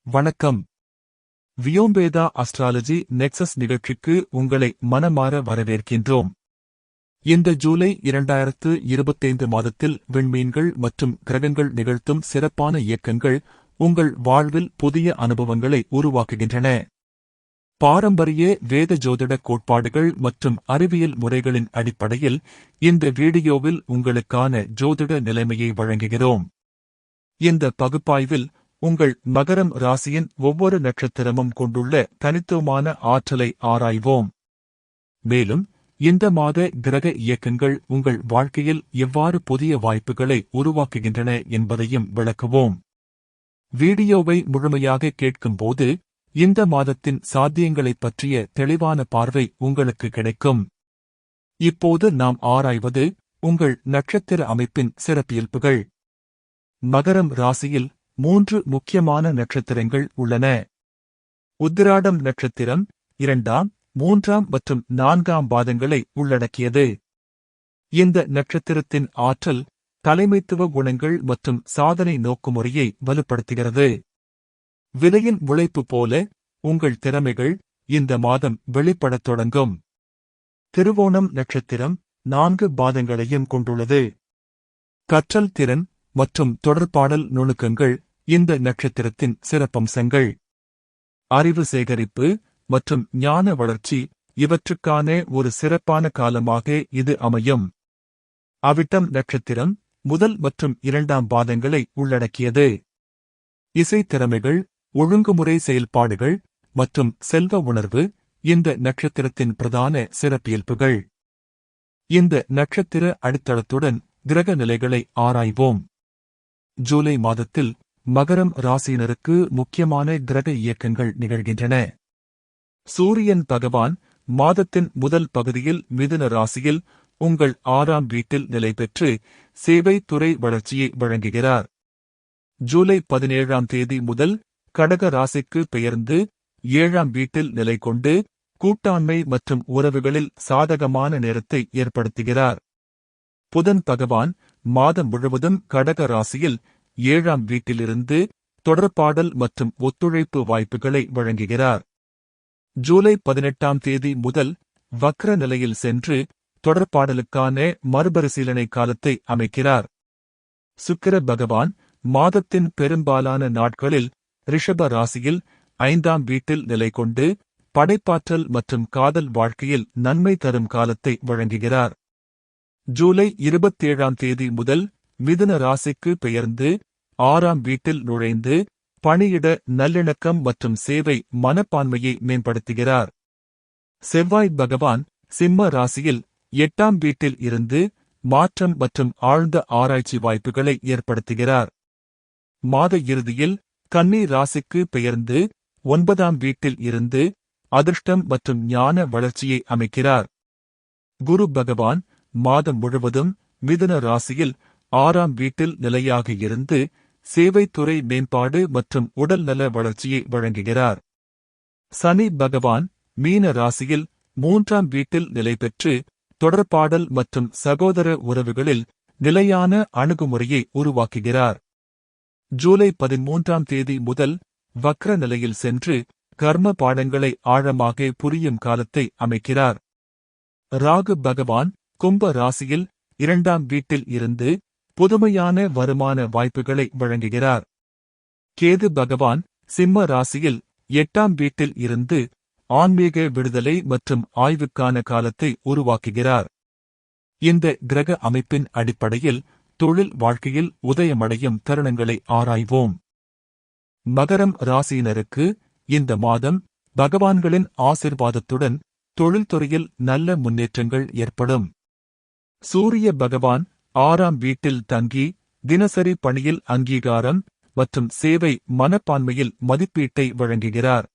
வணக்கம். வியோம்பேதா astrology nexus நிகழ்ச்சிக்கு உங்களை மனமார வரவேற்கின்றோம். இந்த ஜூலை 2025 மாதத்தில் விண்மீன்கள் மற்றும் கிரகங்கள் நிகழ்த்தும் சிறப்பான இயக்கங்கள் உங்கள் வாழ்வில் புதிய அனுபவங்களை உருவாக்குகின்றன. பாரம்பரிய வேத ஜோதிட கோட்பாடுகள் மற்றும் அறிவியல் முறைகளின் அடிப்படையில் இந்த வீடியோவில் உங்களுக்கான ஜோதிட நிலைமையை வழங்குகிறோம். இந்த பகுப்பாய்வில் உங்கள் மகரம் ராசியின் ஒவ்வொரு நட்சத்திரமும் கொண்டுள்ள தனித்துவமான ஆற்றலை ஆராய்வோம். மேலும் இந்த மாத கிரக இயக்கங்கள் உங்கள் வாழ்க்கையில் எவ்வாறு புதிய வாய்ப்புகளை உருவாக்குகின்றன என்பதையும் விளக்குவோம். வீடியோவை முழுமையாக கேட்கும்போது இந்த மாதத்தின் சாத்தியங்களைப் பற்றிய தெளிவான பார்வை உங்களுக்கு கிடைக்கும். இப்போது நாம் ஆராய்வது உங்கள் நட்சத்திர அமைப்பின் சிறப்பியல்புகள். மகரம் ராசியில் 3 முக்கியமான நட்சத்திரங்கள் உள்ளன. உத்திராடம் நட்சத்திரம் 2ஆம், 3ஆம் மற்றும் 4ஆம் பாதங்களை உள்ளடக்கியது. இந்த நட்சத்திரத்தின் ஆற்றல் தலைமைத்துவ குணங்கள் மற்றும் சாதனை நோக்குமுறையை வலுப்படுத்துகிறது. விலையின் உழைப்பு போல உங்கள் திறமைகள் இந்த மாதம் வெளிப்படத் தொடங்கும். திருவோணம் நட்சத்திரம் 4 பாதங்களையும் கொண்டுள்ளது. கற்றல் திறன் மற்றும் தொடர்பாடல் நுணுக்கங்கள் இந்த நட்சத்திரத்தின் சிறப்பம்சங்கள். அறிவு சேகரிப்பு மற்றும் ஞான வளர்ச்சி இவற்றுக்கான ஒரு சிறப்பான காலமாக இது அமையும். அவிட்டம் நட்சத்திரம் 1 மற்றும் 2ஆம் பாதங்களை உள்ளடக்கியது. இசை திறமைகள், ஒழுங்குமுறை செயல்பாடுகள் மற்றும் செல்வ உணர்வு இந்த நட்சத்திரத்தின் பிரதான சிறப்பியல்புகள். இந்த நட்சத்திர அடித்தளத்துடன் கிரக நிலைகளை ஆராய்வோம். ஜூலை மாதத்தில் மகரம் ராசியினருக்கு முக்கியமான கிரக இயக்கங்கள் நிகழ்கின்றன. சூரியன் பகவான் மாதத்தின் முதல் பகுதியில் மிதுன ராசியில் உங்கள் 6ஆம் வீட்டில் நிலை பெற்று சேவை துறை வளர்ச்சியை வழங்குகிறார். ஜூலை 17ஆம் தேதி முதல் கடக ராசிக்கு பெயர்ந்து 7ஆம் வீட்டில் நிலை கொண்டு கூட்டாண்மை மற்றும் உறவுகளில் சாதகமான நேரத்தை ஏற்படுத்துகிறார். புதன் பகவான் மாதம் முழுவதும் கடக ராசியில் 7ஆம் வீட்டிலிருந்து தொடர்பாடல் மற்றும் ஒத்துழைப்பு வாய்ப்புகளை வழங்குகிறார். ஜூலை 18ஆம் தேதி முதல் வக்ர நிலையில் சென்று தொடர்பாடலுக்கான மறுபரிசீலனை காலத்தை அமைக்கிறார். சுக்கிர பகவான் மாதத்தின் பெரும்பாலான நாட்களில் ரிஷப ராசியில் 5ஆம் வீட்டில் நிலை கொண்டு படைப்பாற்றல் மற்றும் காதல் வாழ்க்கையில் நன்மை தரும் காலத்தை வழங்குகிறார். ஜூலை 27ஆம் தேதி முதல் மிதுன ராசிக்கு பெயர்ந்து 6ஆம் வீட்டில் நுழைந்து பணியிட நல்லிணக்கம் மற்றும் சேவை மனப்பான்மையை மேம்படுத்துகிறார். செவ்வாய் பகவான் சிம்ம ராசியில் 8ஆம் வீட்டில் இருந்து மாற்றம் மற்றும் ஆழ்ந்த ஆராய்ச்சி வாய்ப்புகளை ஏற்படுத்துகிறார். மாத இறுதியில் கன்னி ராசிக்கு பெயர்ந்து 9ஆம் வீட்டில் இருந்து அதிர்ஷ்டம் மற்றும் ஞான வளர்ச்சியை அமைக்கிறார். குரு பகவான் மாதம் முழுவதும் மிதுன ராசியில் 6ஆம் வீட்டில் நிலையாக இருந்து சேவைத்துறை மேம்பாடு மற்றும் உடல்நல வளர்ச்சியை வழங்குகிறார். சனி பகவான் மீன ராசியில் 3ஆம் வீட்டில் நிலை பெற்று தொடர்பாடல் மற்றும் சகோதர உறவுகளில் நிலையான அணுகுமுறையை உருவாக்குகிறார். ஜூலை 13ஆம் தேதி முதல் வக்ர நிலையில் சென்று கர்ம பாடங்களை ஆழமாக புரியும் காலத்தை அமைக்கிறார். ராகு பகவான் கும்ப ராசியில் 2ஆம் வீட்டில் இருந்து புதுமையான வருமான வாய்ப்புகளை வழங்குகிறார். கேது பகவான் சிம்ம ராசியில் 8ஆம் வீட்டில் இருந்து ஆன்மீக விடுதலை மற்றும் ஆய்வுக்கான காலத்தை உருவாக்குகிறார். இந்த கிரக அமைப்பின் அடிப்படையில் தொழில் வாழ்க்கையில் உதயமடையும் தருணங்களை ஆராய்வோம். மகரம் ராசியினருக்கு இந்த மாதம் பகவான்களின் ஆசிர்வாதத்துடன் தொழில்துறையில் நல்ல முன்னேற்றங்கள் ஏற்படும். சூரிய பகவான் 6ஆம் வீட்டில் தங்கி தினசரி பணியில் அங்கீகாரம் மற்றும் சேவை மனப்பான்மையில் மதிப்பீட்டை வழங்குகிறார்.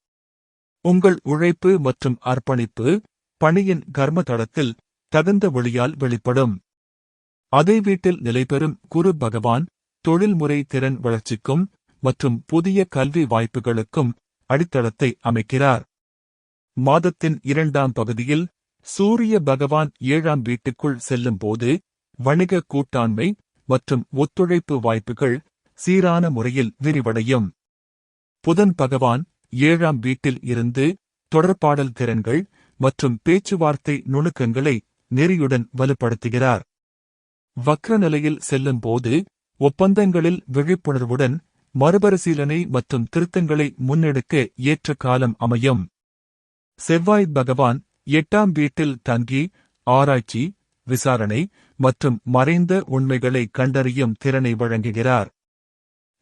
உங்கள் உழைப்பு மற்றும் அர்ப்பணிப்பு பணியின் கர்மதளத்தில் தகுந்த ஒளியால் வெளிப்படும். அதே வீட்டில் நிலைபெறும் குரு பகவான் தொழில்முறை திறன் வளர்ச்சிக்கும் மற்றும் புதிய கல்வி வாய்ப்புகளுக்கும் அடித்தளத்தை அமைக்கிறார். மாதத்தின் 2ஆம் பகுதியில் சூரிய பகவான் 7ஆம் வீட்டுக்குள் செல்லும்போது வணிக கூட்டாண்மை மற்றும் ஒத்துழைப்பு வாய்ப்புகள் சீரான முறையில் விரிவடையும். புதன் பகவான் 7ஆம் வீட்டில் இருந்து தொடர்பாடல் திறன்கள் மற்றும் பேச்சுவார்த்தை நுணுக்கங்களை நெறியுடன் வலுப்படுத்துகிறார். வக்ர நிலையில் செல்லும் போது ஒப்பந்தங்களில் விழிப்புணர்வுடன் மறுபரிசீலனை மற்றும் திருத்தங்களை முன்னெடுக்க ஏற்ற காலம் அமையும். செவ்வாய் பகவான் 8ஆம் வீட்டில் தங்கி ஆராய்ச்சி, விசாரணை மற்றும் மறைந்த உண்மைகளை கண்டறியும் திறனை வழங்குகிறார்.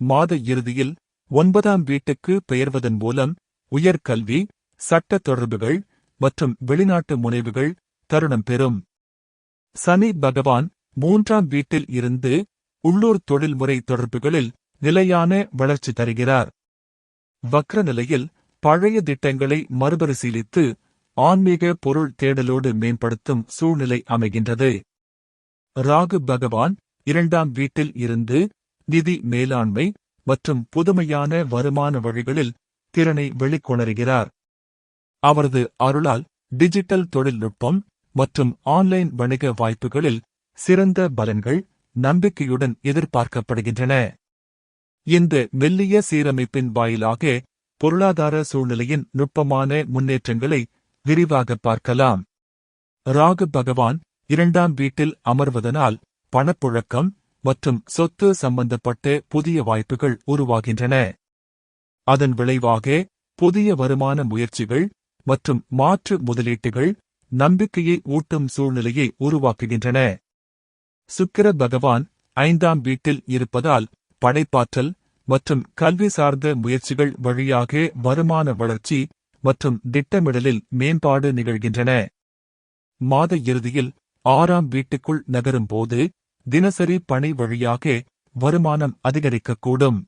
மாத இறுதியில் 9ஆம் வீட்டுக்கு பெயர்வதன் மூலம் உயர்கல்வி, சட்ட தொடர்புகள் மற்றும் வெளிநாட்டு முனைவுகள் தருணம் பெறும். சனி பகவான் 3ஆம் வீட்டில் இருந்து உள்ளூர் தொழில்முறை தொடர்புகளில் நிலையான வளர்ச்சி தருகிறார். வக்ர நிலையில் பழைய திட்டங்களை மறுபரிசீலித்து ஆன்மீக பொருள் தேடலோடு மேம்படுத்தும் சூழ்நிலை அமைகின்றது. ராகு பகவான் 2ஆம் வீட்டில் இருந்து நிதி மேலாண்மை மற்றும் புதுமையான வருமான வழிகளில் திறனை வெளிக்கொணருகிறார். அவரது அருளால் டிஜிட்டல் தொழில்நுட்பம் மற்றும் ஆன்லைன் வணிக வாய்ப்புகளில் சிறந்த பலன்கள் நம்பிக்கையுடன் எதிர்பார்க்கப்படுகின்றன. இந்த மெல்லிய சீரமைப்பின் வாயிலாக பொருளாதார சூழ்நிலையின் நுட்பமான முன்னேற்றங்களை விரிவாக பார்க்கலாம். ராகு பகவான் 2ஆம் வீட்டில் அமர்வதனால் பணப்புழக்கம் மற்றும் சொத்து சம்பந்தப்பட்ட புதிய வாய்ப்புகள் உருவாகின்றன. அதன் விளைவாக புதிய வருமான முயற்சிகள் மற்றும் மாற்று முதலீட்டுகள் நம்பிக்கையை ஊட்டும் சூழ்நிலையை உருவாக்குகின்றன. சுக்கிர பகவான் 5ஆம் வீட்டில் இருப்பதால் படைப்பாற்றல் மற்றும் கல்வி சார்ந்த முயற்சிகள் வழியாக வருமான வளர்ச்சி மற்றும் திட்டமிடலில் மேம்பாடு நிகழ்கின்றன. மாத இறுதியில் 6ஆம் வீட்டுக்குள் நகரும் போது தினசரி பணி வழியாக வருமானம் அதிகரிக்கக்கூடும்.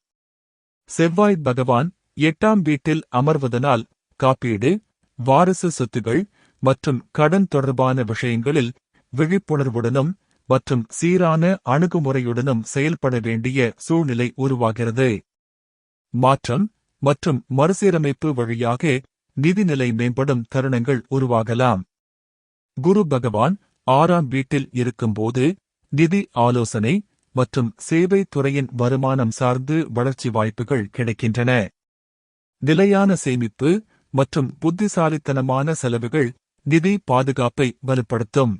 செவ்வாய் பகவான் 8ஆம் வீட்டில் அமர்வதனால் காப்பீடு, வாரிசு சொத்துகள் மற்றும் கடன் தொடர்பான விஷயங்களில் விழிப்புணர்வுடனும் மற்றும் சீரான அணுகுமுறையுடனும் செயல்பட வேண்டிய சூழ்நிலை உருவாகிறது. மாற்றம் மற்றும் மறுசீரமைப்பு வழியாக நிதிநிலை மேம்படும் தருணங்கள் உருவாகலாம். குரு பகவான் 6ஆம் வீட்டில் இருக்கும்போது நிதி ஆலோசனை மற்றும் சேவை துறையின் வருமானம் சார்ந்து வளர்ச்சி வாய்ப்புகள் கிடைக்கின்றன. நிலையான சேமிப்பு மற்றும் புத்திசாலித்தனமான செலவுகள் நிதி பாதுகாப்பை வலுப்படுத்தும்.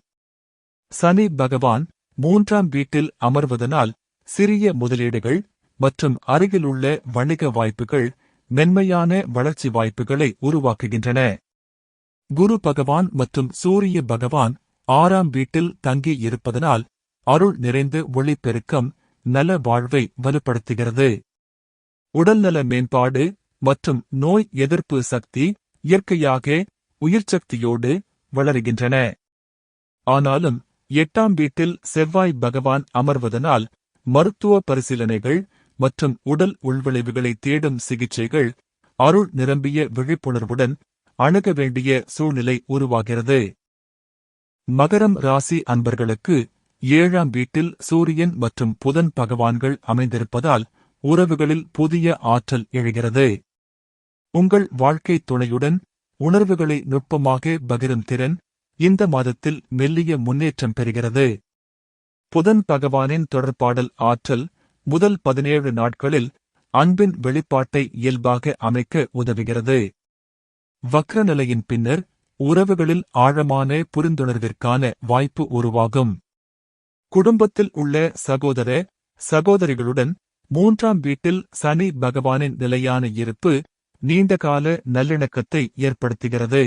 சனி பகவான் 3ஆம் வீட்டில் அமர்வதனால் சிறிய முதலீடுகள் மற்றும் அருகிலுள்ள வணிக வாய்ப்புகள் மென்மையான வளர்ச்சி வாய்ப்புகளை உருவாக்குகின்றன. குரு பகவான் மற்றும் சூரிய பகவான் 6ஆம் வீட்டில் தங்கி இருப்பதனால் அருள் நிறைந்த ஒளிப்பெருக்கம் நல வாழ்வை வலுப்படுத்துகிறது. உடல்நல மேம்பாடு மற்றும் நோய் எதிர்ப்பு சக்தி இயற்கையாக உயிர்ச்சக்தியோடு வளருகின்றன. ஆனாலும் 8ஆம் வீட்டில் செவ்வாய் பகவான் அமர்வதனால் மருத்துவ பரிசீலனைகள் மற்றும் உடல் உள்விளைவுகளை தேடும் சிகிச்சைகள் அருள் நிரம்பிய விழிப்புணர்வுடன் அணுக வேண்டிய சூழ்நிலை உருவாகிறது. மகரம் ராசி அன்பர்களுக்கு 7ஆம் வீட்டில் சூரியன் மற்றும் புதன் பகவான்கள் அமைந்திருப்பதால் உறவுகளில் புதிய ஆற்றல் எழுகிறது. உங்கள் வாழ்க்கை துணையுடன் உணர்வுகளை நுட்பமாக பகிரும் திறன் இந்த மாதத்தில் மெல்லிய முன்னேற்றம் பெறுகிறது. புதன் பகவானின் தொடர்பாடல் ஆற்றல் முதல் 17 நாட்களில் அன்பின் வெளிப்பாட்டை இயல்பாக அமைக்க உதவுகிறது. வக்ர நிலையின் பின்னர் உறவுகளில் ஆழமான புரிந்துணர்விற்கான வாய்ப்பு உருவாகும். குடும்பத்தில் உள்ள சகோதர சகோதரிகளுடன் 3ஆம் வீட்டில் சனி பகவானின் நிலையான இருப்பு நீண்டகால நல்லிணக்கத்தை ஏற்படுத்துகிறது.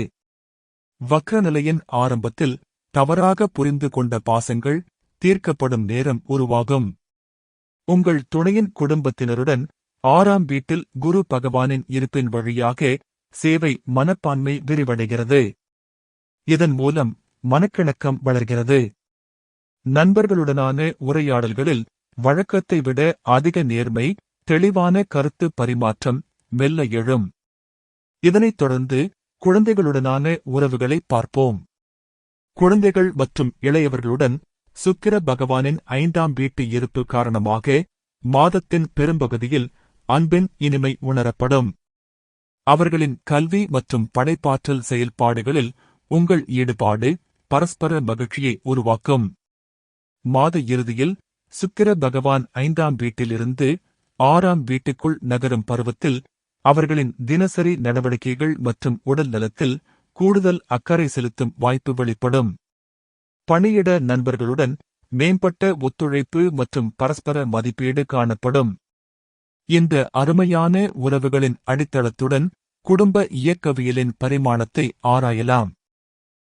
வக்ர நிலையின் ஆரம்பத்தில் தவறாக புரிந்து கொண்ட பாசங்கள் தீர்க்கப்படும் நேரம் உருவாகும். உங்கள் துணையின் குடும்பத்தினருடன் 6ஆம் வீட்டில் குரு பகவானின் இருப்பின் வழியாக சேவை மனப்பான்மை விரிவடைகிறது. இதன் மூலம் மனக்கிணக்கம் வளர்கிறது. நண்பர்களுடனான உரையாடல்களில் வழக்கத்தை விட அதிக நேர்மை, தெளிவான கருத்து பரிமாற்றம் மெல்ல எழும். இதனைத் தொடர்ந்து குழந்தைகளுடனான உறவுகளை பார்ப்போம். குழந்தைகள் மற்றும் இளையவர்களுடன் சுக்கிர பகவானின் 5ஆம் வீட்டு இருப்பு காரணமாக மாதத்தின் பெரும்பகுதியில் அன்பின் இனிமை உணரப்படும். அவர்களின் கல்வி மற்றும் படைப்பாற்றல் செயல்பாடுகளில் உங்கள் ஈடுபாடு பரஸ்பர மகிழ்ச்சியை உருவாக்கும். மாத இறுதியில் சுக்கிர பகவான் 5ஆம் வீட்டிலிருந்து 6ஆம் வீட்டுக்குள் நகரும் பருவத்தில் அவர்களின் தினசரி நடவடிக்கைகள் மற்றும் உடல் நலத்தில் கூடுதல் அக்கறை செலுத்தும் வாய்ப்பு வெளிப்படும். பணியிட நண்பர்களுடன் மேம்பட்ட ஒத்துழைப்பு மற்றும் பரஸ்பர மதிப்பீடு காணப்படும். இந்த அருமையான உறவுகளின் அடித்தளத்துடன் குடும்ப இயக்கவியலின் பரிமாணத்தை ஆராயலாம்.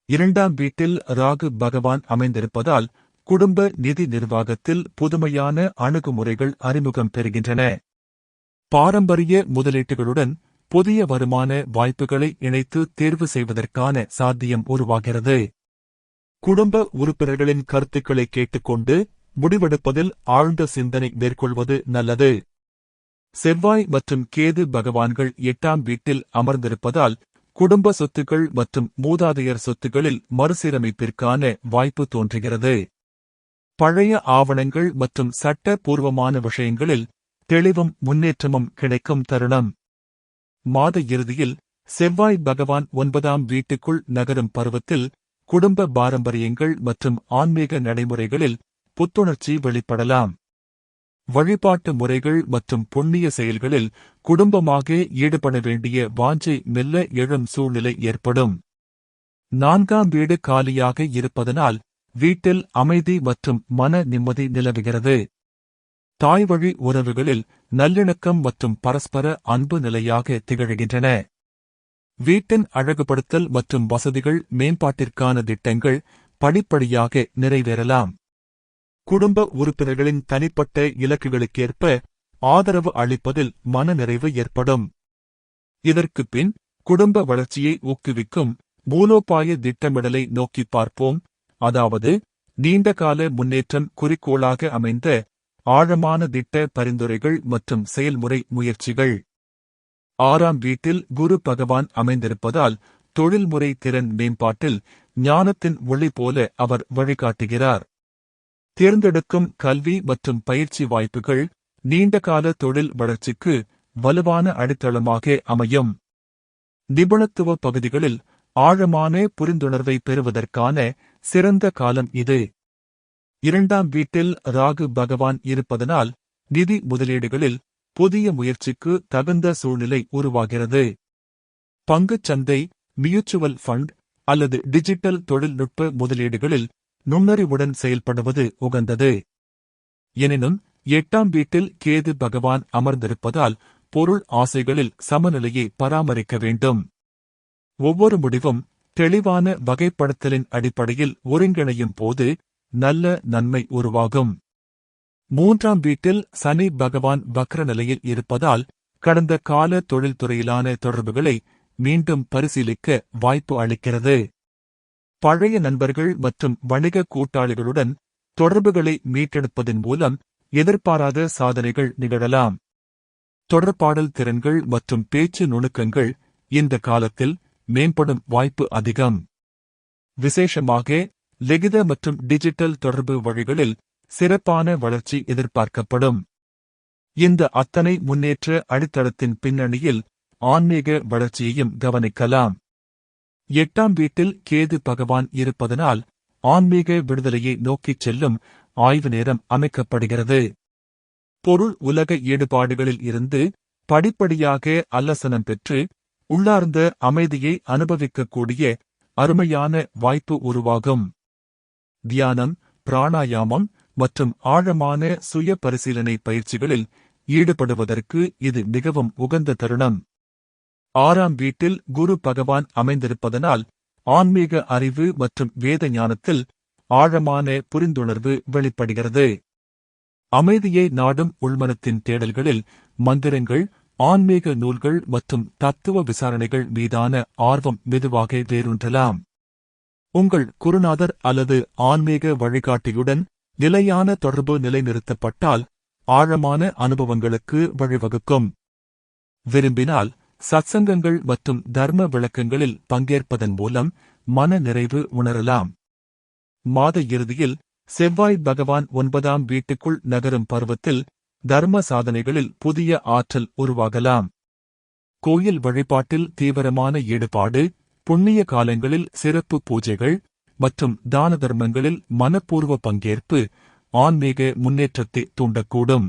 2ஆம் வீட்டில் ராகு பகவான் அமைந்திருப்பதால் குடும்ப நிதி நிர்வாகத்தில் புதுமையான அணுகுமுறைகள் அறிமுகம் பெறுகின்றன. பாரம்பரிய முதலீட்டுகளுடன் புதிய வருமான வாய்ப்புகளை இணைத்து தேர்வு செய்வதற்கான சாத்தியம் உருவாகிறது. குடும்ப உறுப்பினர்களின் கருத்துக்களை கேட்டுக்கொண்டு முடிவெடுப்பதில் ஆழ்ந்த சிந்தனை மேற்கொள்வது நல்லது. செவ்வாய் மற்றும் கேது பகவான்கள் 8ஆம் வீட்டில் அமர்ந்திருப்பதால் குடும்ப சொத்துக்கள் மற்றும் மூதாதையர் சொத்துகளில் மறுசீரமைப்பிற்கான வாய்ப்பு தோன்றுகிறது. பழைய ஆவணங்கள் மற்றும் சட்ட பூர்வமான விஷயங்களில் தெளிவும் முன்னேற்றமும் கிடைக்கும் தருணம். மாத இறுதியில் செவ்வாய் பகவான் 9ஆம் வீட்டுக்குள் நகரும் பருவத்தில் குடும்ப பாரம்பரியங்கள் மற்றும் ஆன்மீக நடைமுறைகளில் புத்துணர்ச்சி வெளிப்படலாம். வழிபாட்டு முறைகள் மற்றும் புண்ணிய செயல்களில் குடும்பமாக ஈடுபட வேண்டிய வாஞ்சை மெல்ல எழும் சூழ்நிலை ஏற்படும். 4ஆம் வீடு காலியாக இருப்பதனால் வீட்டில் அமைதி மற்றும் மன நிம்மதி நிலவுகிறது. தாய்வழி உறவுகளில் நல்லிணக்கம் மற்றும் பரஸ்பர அன்பு நிலையாக திகழ்கின்றன. வீட்டின் அழகுபடுத்தல் மற்றும் வசதிகள் மேம்பாட்டிற்கான திட்டங்கள் படிப்படியாக நிறைவேறலாம். குடும்ப உறுப்பினர்களின் தனிப்பட்ட இலக்குகளுக்கேற்ப ஆதரவு அளிப்பதில் மனநிறைவு ஏற்படும். இதற்கு பின் குடும்ப வளர்ச்சியை ஊக்குவிக்கும் மூலோபாய திட்டமிடலை நோக்கி பார்ப்போம். அதாவது நீண்டகால முன்னேற்றம் குறிக்கோளாக அமைந்த ஆழமான திட்ட பரிந்துரைகள் மற்றும் செயல்முறை முயற்சிகள். 6ஆம் வீட்டில் குரு பகவான் அமைந்திருப்பதால் தொழில்முறை திறன் மேம்பாட்டில் ஞானத்தின் ஒளி போல அவர் வழிகாட்டுகிறார். தேர்ந்தெடுக்கும் கல்வி மற்றும் பயிற்சி வாய்ப்புகள் நீண்டகால தொழில் வளர்ச்சிக்கு வலுவான அடித்தளமாக அமையும். நிபுணத்துவ பகுதிகளில் ஆழமான புரிந்துணர்வை பெறுவதற்கான சிறந்த காலம் இது. 2ஆம் வீட்டில் ராகு பகவான் இருப்பதனால் நிதி முதலீடுகளில் புதிய முயற்சிக்கு தகுந்த சூழ்நிலை உருவாகிறது. பங்குச் சந்தை, மியூச்சுவல் ஃபண்ட் அல்லது டிஜிட்டல் தொழில்நுட்ப முதலீடுகளில் நுண்ணறிவுடன் செயல்படுவது உகந்தது. எனினும் 8ஆம் வீட்டில் கேது பகவான் அமர்ந்திருப்பதால் பொருள் ஆசைகளில் சமநிலையை பராமரிக்க வேண்டும். ஒவ்வொரு முடிவும் தெளிவான வகைப்படுத்தலின் அடிப்படையில் ஒருங்கிணையும் போது நல்ல நன்மை உருவாகும். 3ஆம் வீட்டில் சனி பகவான் வக்ர நிலையில் இருப்பதால் கடந்த கால தொழில்துறையிலான தொடர்புகளை மீண்டும் பரிசீலிக்க வாய்ப்பு அளிக்கிறது. பழைய நண்பர்கள் மற்றும் வணிக கூட்டாளிகளுடன் தொடர்புகளை மீட்டெடுப்பதன் மூலம் எதிர்பாராத சாதனைகள் நிகழலாம். தொடர்பாடல் திறன்கள் மற்றும் பேச்சு நுணுக்கங்கள் இந்த காலத்தில் மேம்படும் வாய்ப்பு அதிகம். விசேஷமாக லிகித மற்றும் டிஜிட்டல் தொடர்பு வழிகளில் சிறப்பான வளர்ச்சி எதிர்பார்க்கப்படும். இந்த அத்தனை முன்னேற்ற அடித்தளத்தின் பின்னணியில் ஆன்மீக வளர்ச்சியையும் கவனிக்கலாம். 8ஆம் வீட்டில் கேது பகவான் இருப்பதனால் ஆன்மீக விடுதலையை நோக்கிச் செல்லும் ஆய்வு நேரம் அமைக்கப்படுகிறது. பொருள் உலக ஈடுபாடுகளில் இருந்து படிப்படியாக அல்லசனம் பெற்று உள்ளார்ந்த அமைதியை அனுபவிக்கக்கூடிய அருமையான வாய்ப்பு உருவாகும். தியானம், பிராணாயாமம் மற்றும் ஆழமான சுய பரிசீலனை பயிற்சிகளில் ஈடுபடுவதற்கு இது மிகவும் உகந்த தருணம். 6ஆம் வீட்டில் குரு பகவான் அமைந்திருப்பதனால் ஆன்மீக அறிவு மற்றும் வேத ஞானத்தில் ஆழமான புரிந்துணர்வு வெளிப்படுகிறது. அமைதியை நாடும் உள்மனத்தின் தேடல்களில் மந்திரங்கள், ஆன்மீக நூல்கள் மற்றும் தத்துவ விசாரணைகள் மீதான ஆர்வம் மெதுவாக வேரூன்றலாம். உங்கள் குருநாதர் அல்லது ஆன்மீக வழிகாட்டியுடன் நிலையான தொடர்பு நிலைநிறுத்தப்பட்டால் ஆழமான அனுபவங்களுக்கு வழிவகுக்கும். விரும்பினால் சத்சங்கங்கள் மற்றும் தர்ம விளக்கங்களில் பங்கேற்பதன் மூலம் மன நிறைவு உணரலாம். மாத இறுதியில் செவ்வாய் பகவான் 9ஆம் வீட்டுக்குள் நகரும் பருவத்தில் தர்ம சாதனைகளில் புதிய ஆற்றல் உருவாகலாம். கோயில் வழிபாட்டில் தீவிரமான ஈடுபாடு, புண்ணிய காலங்களில் சிறப்பு பூஜைகள் மற்றும் தான தர்மங்களில் மனப்பூர்வ பங்கேற்பு ஆன்மீக முன்னேற்றத்தை தூண்டக்கூடும்.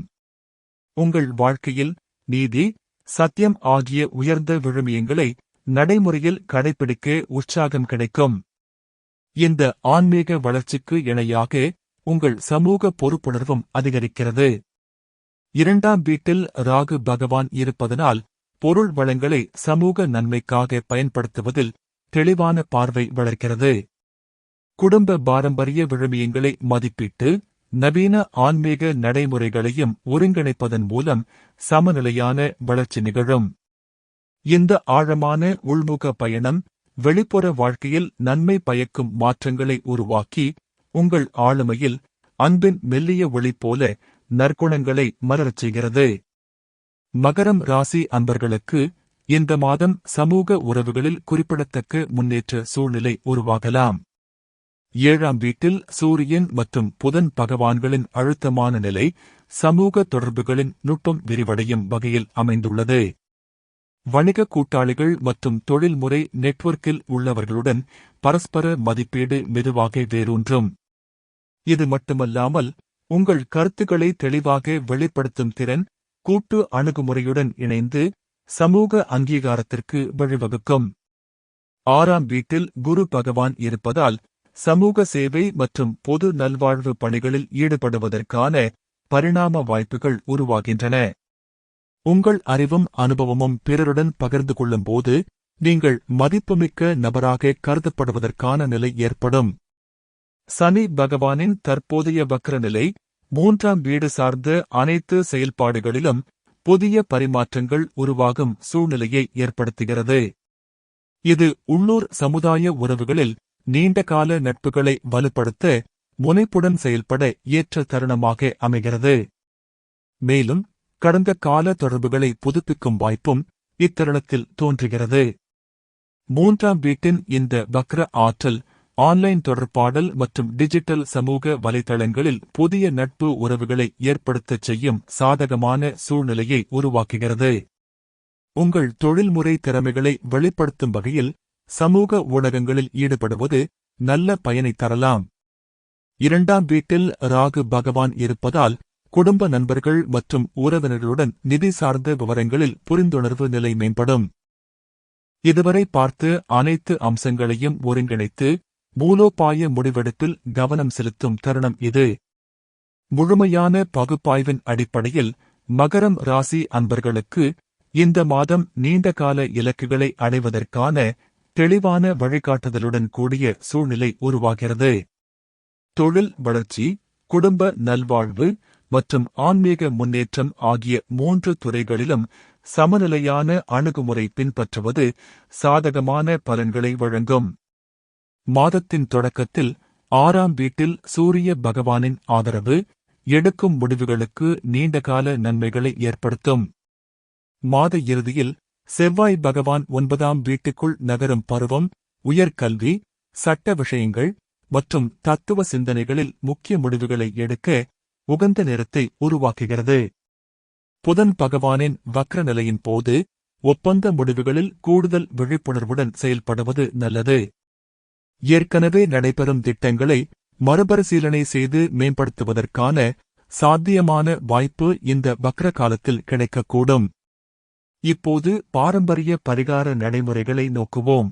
உங்கள் வாழ்க்கையில் நீதி, சத்தியம் ஆகிய உயர்ந்த விழுமியங்களை நடைமுறையில் கடைபிடிக்க உற்சாகம் கிடைக்கும். இந்த ஆன்மீக வளர்ச்சிக்கு இணையாக உங்கள் சமூக பொறுப்புணர்வும் அதிகரிக்கிறது. 2ஆம் வீட்டில் ராகு பகவான் இருப்பதனால் பொருள் வளங்களை சமூக நன்மைக்காக பயன்படுத்துவதில் தெளிவான பார்வை வளர்க்கிறது. குடும்ப பாரம்பரிய விழுமியங்களை மதிப்பிட்டு நவீன ஆன்மீக நடைமுறைகளையும் ஒருங்கிணைப்பதன் மூலம் சமநிலையான வளர்ச்சி நிகழும். இந்த ஆழமான உள்முக பயணம் வெளிப்புற வாழ்க்கையில் நன்மை பயக்கும் மாற்றங்களை உருவாக்கி உங்கள் ஆளுமையில் அன்பின் மெல்லிய ஒளி போல நற்குணங்களை மலரச் செய்கிறது. மகரம் ராசி அன்பர்களுக்கு இந்த மாதம் சமூக உறவுகளில் குறிப்பிடத்தக்க முன்னேற்ற சூழ்நிலை உருவாகலாம். 7ஆம் வீட்டில் சூரியன் மற்றும் புதன் பகவான்களின் அழுத்தமான நிலை சமூக தொடர்புகளின் நுட்பம் விரிவடையும் வகையில் அமைந்துள்ளது. வணிக கூட்டாளிகள் மற்றும் தொழில்முறை நெட்வொர்க்கில் உள்ளவர்களுடன் பரஸ்பர மதிப்பீடு மெதுவாக வேரூன்றும். இது மட்டுமல்லாமல் உங்கள் கருத்துக்களை தெளிவாக வெளிப்படுத்தும் திறன் கூட்டு அணுகுமுறையுடன் இணைந்து சமூக அங்கீகாரத்திற்கு வழிவகுக்கும். 6ஆம் வீட்டில் குரு பகவான் இருப்பதால் சமூக சேவை மற்றும் பொது நல்வாழ்வு பணிகளில் ஈடுபடுவதற்கான பரிணாம வாய்ப்புகள் உருவாகின்றன. உங்கள் அறிவும் அனுபவமும் பிறருடன் பகிர்ந்து கொள்ளும்போது நீங்கள் மதிப்புமிக்க நபராக கருதப்படுவதற்கான நிலை ஏற்படும். சனி பகவானின் தற்போதைய வக்ர நிலை 3ஆம் வீடு சார்ந்த அனைத்து செயல்பாடுகளிலும் புதிய பரிமாற்றங்கள் உருவாகும் சூழ்நிலையை ஏற்படுத்துகிறது. இது உள்ளூர் சமுதாய உறவுகளில் நீண்டகால நட்புகளை வலுப்படுத்த முனைப்புடன் செயல்பட ஏற்ற தருணமாக அமைகிறது. மேலும் கடந்த கால தொடர்புகளை புதுப்பிக்கும் வாய்ப்பும் இத்தருணத்தில் தோன்றுகிறது. 3ஆம் வீட்டின் இந்த வக்ர ஆற்றல் ஆன்லைன் தொடர்பாடல் மற்றும் டிஜிட்டல் சமூக வலைதளங்களில் புதிய நட்பு உறவுகளை ஏற்படுத்தச் செய்யும் சாதகமான சூழ்நிலையை உருவாக்குகிறது. உங்கள் தொழில்முறை திறமைகளை வெளிப்படுத்தும் வகையில் சமூக ஊடகங்களில் ஈடுபடுவது நல்ல பயனை தரலாம். 2ஆம் வீட்டில் ராகு பகவான் இருப்பதால் குடும்ப நண்பர்கள் மற்றும் உறவினர்களுடன் நிதி சார்ந்த விவரங்களில் புரிந்துணர்வு நிலை மேம்படும். இதுவரை பார்த்து அனைத்து அம்சங்களையும் ஒருங்கிணைத்து மூலோபாய முடிவெடுப்பில் கவனம் செலுத்தும் தருணம் இது. முழுமையான பகுப்பாய்வின் அடிப்படையில் மகரம் ராசி அன்பர்களுக்கு இந்த மாதம் நீண்டகால இலக்குகளை அடைவதற்கான தெளிவான வழிகாட்டுதலுடன் கூடிய சூழ்நிலை உருவாகிறது. தொழில் வளர்ச்சி, குடும்ப நல்வாழ்வு மற்றும் ஆன்மீக முன்னேற்றம் ஆகிய 3 துறைகளிலும் சமநிலையான அணுகுமுறை பின்பற்றுவது சாதகமான பலன்களை வழங்கும். மாதத்தின் தொடக்கத்தில் 6ஆம் வீட்டில் சூரிய பகவானின் ஆதரவு எடுக்கும் முடிவுகளுக்கு நீண்டகால நன்மைகளை ஏற்படுத்தும். மாத இறுதியில் செவ்வாய் பகவான் 9ஆம் வீட்டுக்குள் நகரும் பருவம் உயர்கல்வி, சட்ட விஷயங்கள் மற்றும் தத்துவ சிந்தனைகளில் முக்கிய முடிவுகளை எடுக்க உகந்த நேரத்தை உருவாக்குகிறது. புதன் பகவானின் வக்ர நிலையின் போது ஒப்பந்த முடிவுகளில் கூடுதல் விழிப்புணர்வுடன் செயல்படுவது நல்லது. ஏற்கனவே நடைபெறும் திட்டங்களை மறுபரிசீலனை செய்து மேம்படுத்துவதற்கான சாத்தியமான வாய்ப்பு இந்த வக்ர காலத்தில் கிடைக்கக்கூடும். இப்போது பாரம்பரிய பரிகார நடைமுறைகளை நோக்குவோம்.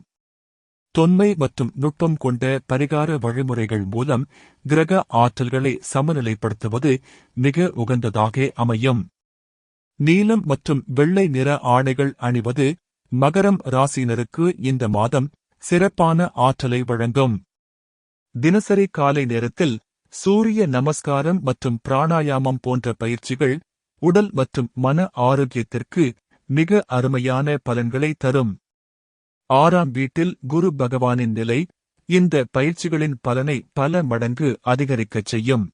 தொன்மை மற்றும் நுட்பம் கொண்ட பரிகார வழிமுறைகள் மூலம் கிரக ஆற்றல்களை சமநிலைப்படுத்துவது மிக உகந்ததாக அமையும். நீலம் மற்றும் வெள்ளை நிற ஆடைகள் அணிவது மகரம் ராசியினருக்கு இந்த மாதம் சிறப்பான ஆற்றலை வழங்கும். தினசரி காலை நேரத்தில் சூரிய நமஸ்காரம் மற்றும் பிராணாயாமம் போன்ற பயிற்சிகள் உடல் மற்றும் மன ஆரோக்கியத்திற்கு மிக அருமையான பலன்களை தரும். 6ஆம் வீட்டில் குரு பகவானின் நிலை இந்த பயிற்சிகளின் பலனை பல மடங்கு அதிகரிக்கச் செய்யும்.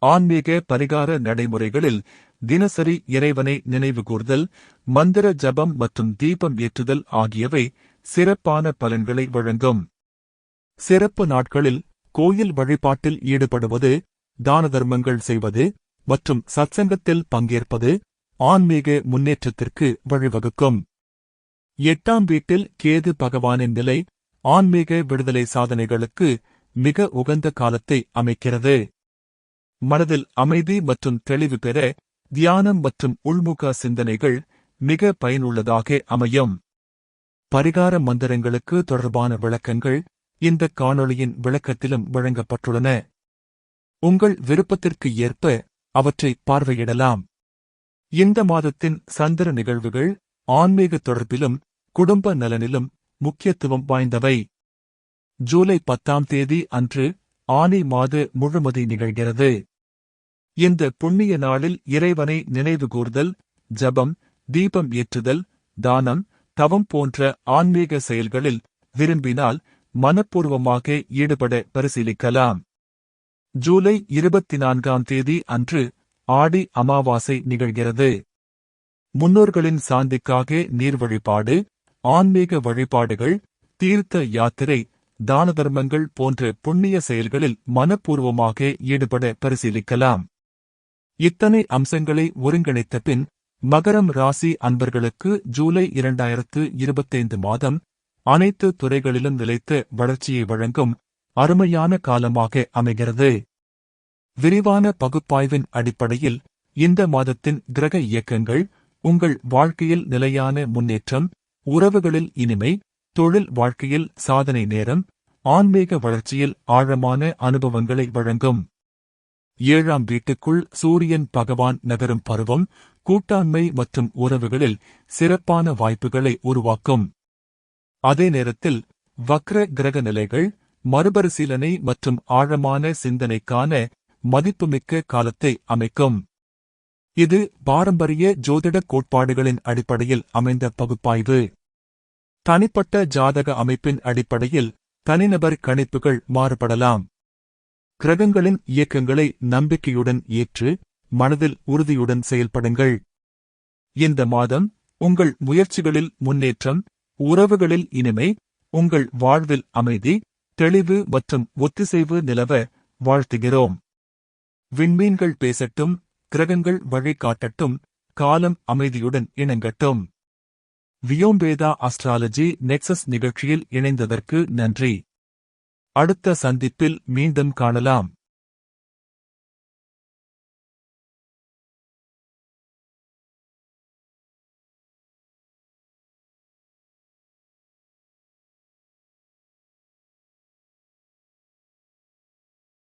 ஆன்மீக பரிகார நடைமுறைகளில் தினசரி இறைவனை நினைவுகூர்தல், மந்திர ஜபம் மற்றும் தீபம் ஏற்றுதல் ஆகியவை சிறப்பான பலன்களை வழங்கும். சிறப்பு நாட்களில் கோயில் வழிபாட்டில் ஈடுபடுவது, தான தர்மங்கள் செய்வது மற்றும் சத்சங்கத்தில் பங்கேற்பது ஆன்மீக முன்னேற்றத்திற்கு வழிவகுக்கும். 8ஆம் வீட்டில் கேது பகவானின் நிலை ஆன்மீக விடுதலை சாதனைகளுக்கு மிக உகந்த காலத்தை அமைக்கிறது. மனதில் அமைதி மற்றும் தெளிவு பெற தியானம் மற்றும் உள்முக சிந்தனைகள், மிக பயனுள்ளதாக அமையும். பரிகார மந்திரங்களுக்கு தொடர்பான விளக்கங்கள் இந்த காணொளியின் விளக்கத்திலும் வழங்கப்பட்டுள்ளன. உங்கள் விருப்பத்திற்கு ஏற்ப அவற்றை பார்வையிடலாம். இந்த மாதத்தின் சந்திர நிகழ்வுகள் ஆன்மீக தொடர்பிலும் குடும்ப நலனிலும் முக்கியத்துவம் வாய்ந்தவை. ஜூலை 10ஆம் தேதி அன்று ஆனி மாத முழுமதி நிகழ்கிறது. இந்த புண்ணிய நாளில் இறைவனை நினைவுகூர்தல், ஜபம், தீபம் ஏற்றுதல், தானம், தவம் போன்ற ஆன்மீக செயல்களில் விரும்பினால் மனப்பூர்வமாக ஈடுபட பரிசீலிக்கலாம். ஜூலை 24ஆம் தேதி அன்று ஆடி அமாவாசை நிகழ்கிறது. முன்னோர்களின் சாந்திக்காக நீர் வழிபாடு, ஆன்மீக வழிபாடுகள், தீர்த்த யாத்திரை, தான தர்மங்கள் போன்ற புண்ணிய செயல்களில் மனப்பூர்வமாக ஈடுபட பரிசீலிக்கலாம். இத்தனை அம்சங்களை ஒருங்கிணைத்த பின் மகரம் ராசி அன்பர்களுக்கு ஜூலை 2025 மாதம் அனைத்து துறைகளிலும் நிலைத்த வளர்ச்சியை வழங்கும் அருமையான காலமாக அமைகிறது. விரிவான பகுப்பாய்வின் அடிப்படையில் இந்த மாதத்தின் கிரக இயக்கங்கள் உங்கள் வாழ்க்கையில் நிலையான முன்னேற்றம், உறவுகளில் இனிமை, தொழில் வாழ்க்கையில் சாதனை நேரம், ஆன்மீக வளர்ச்சியில் ஆழமான அனுபவங்களை வழங்கும். 7ஆம் வீட்டுக்குள் சூரியன் பகவான் நகரும் பருவம் கூட்டாண்மை மற்றும் உறவுகளில் சிறப்பான வாய்ப்புகளை உருவாக்கும். அதே நேரத்தில் வக்ர கிரக நிலைகள் மறுபரிசீலனை மற்றும் ஆழமான சிந்தனைக்கான மதிப்புமிக்க காலத்தை அமைக்கும். இது பாரம்பரிய ஜோதிட கோட்பாடுகளின் அடிப்படையில் அமைந்த பகுப்பாய்வு. தனிப்பட்ட ஜாதக அமைப்பின் அடிப்படையில் தனிநபர் கணிப்புகள் மாறுபடலாம். கிரகங்களின் இயக்கங்களை நம்பிக்கையுடன் ஏற்று மனதில் உறுதியுடன் செயல்படுங்கள். இந்த மாதம் உங்கள் முயற்சிகளில் முன்னேற்றம், உறவுகளில் இனிமை, உங்கள் வாழ்வில் அமைதி, தெளிவு மற்றும் ஒத்திசைவு நிலவ வாழ்த்துகிறோம். விண்மீன்கள் பேசட்டும், கிரகங்கள் வழிகாட்டட்டும், காலம் அமைதியுடன் இணங்கட்டும். வியோம்வேதா அஸ்ட்ராலஜி நெக்சஸ் நிகழ்ச்சியில் இணைந்ததற்கு நன்றி. அடுத்த சந்திப்பில் மீண்டும் காணலாம்.